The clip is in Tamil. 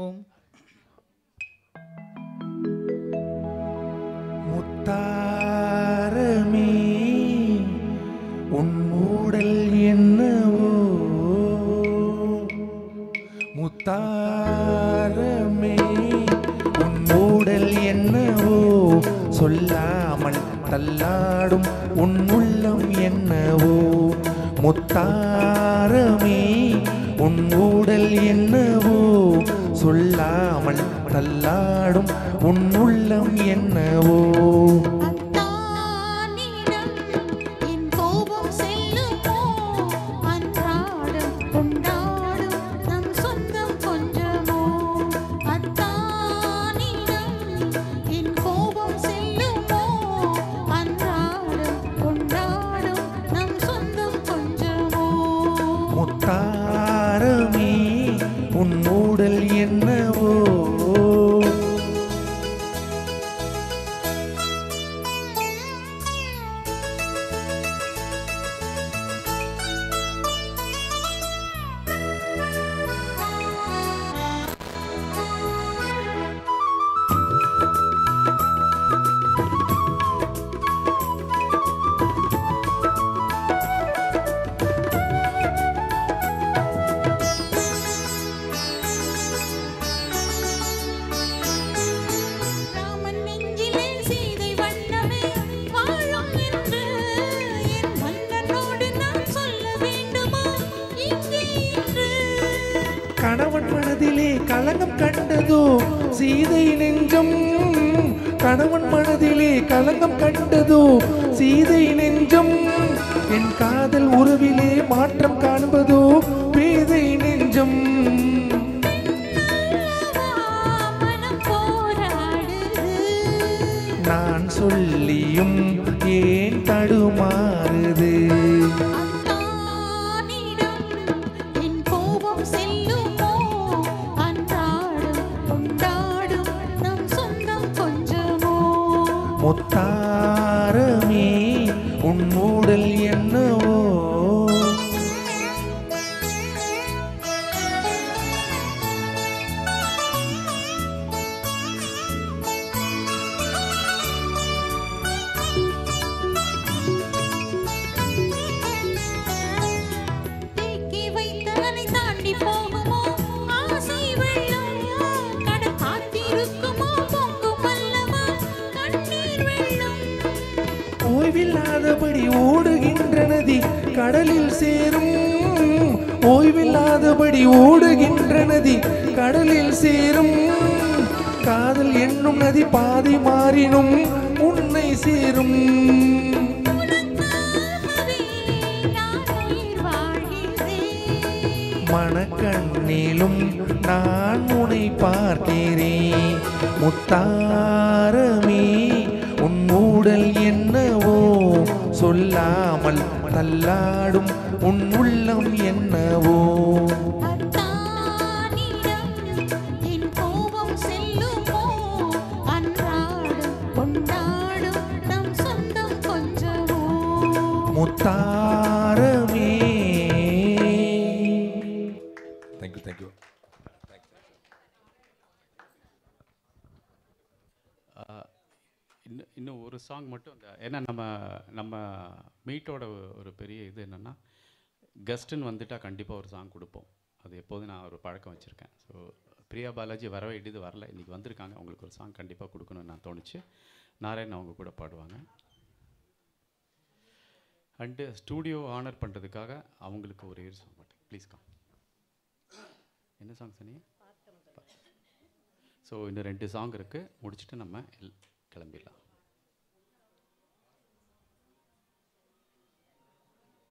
ஓம். முத்தாரமே உன் ஊடல் என்னவோ, முத்தாரமே உன் ஊடல் என்னவோ, சொல்லாமல் தள்ளாடும் உன் உள்ளம் என்னவோ. முத்தாரமே உன் ஊடல் என்னவோ, சொல்லாமல் தள்ளாடும் உன் உள்ளம் என்னவோ. முத்தாரமே உன் ஊடல் என்னவோ. கணவன் மனதிலே களங்கம் கண்டதோ சீதை நெஞ்சம், கணவன் மனதிலே களங்கம் கண்டதோ சீதை நெஞ்சம். என் காதல் உறவிலே மாற்றம் காண்பதோ பேதை நெஞ்சம். நான் சொல்லியும் ஏன் தடுமாறுது. முத்தாரமே உன் ஊடல் என்னவோ. ஓய்வில்லாதபடி ஓடுகின்ற நதி கடலில் சேரும், ஓய்வில்லாதபடி ஓடுகின்ற நதி கடலில் சேரும். காதல் என்னும் நதி பாதை மாறினும் உன்னை சேரும். மனக்கண்ணிலும் நான் உன்னை பார்க்கிறேன். முத்தாரமே உன் ஊடல் என்னவோ, சொல்லாமல் தள்ளாடும் உன் உள்ளம் என்னவோ. முத்தாரமே. Thank you thank you. இன்னும் ஒரு சாங் மட்டும் அந்த ஏன்னா நம்ம மீட்டோட ஒரு பெரிய இது என்னென்னா கெஸ்ட்டுன்னு வந்துட்டால் கண்டிப்பாக ஒரு சாங் கொடுப்போம். அது எப்போதும் நான் ஒரு பழக்கம் வச்சுருக்கேன். ஸோ பிரியா பாலாஜி வரவே இது வரல, இன்றைக்கி வந்திருக்காங்க, அவங்களுக்கு ஒரு சாங் கண்டிப்பாக கொடுக்கணும்னு நான் தோணுச்சு. நாராயண் அவங்க கூட பாடுவாங்க. அண்டு ஸ்டூடியோ ஆனர் பண்ணுறதுக்காக அவங்களுக்கு ஒரு சாங் மாட்டேன். Please come. என்ன சாங் சொன்னீங்க? ஸோ இன்னும் 2 சாங் இருக்குது, முடிச்சுட்டு நம்ம கிளம்பிடலாம்.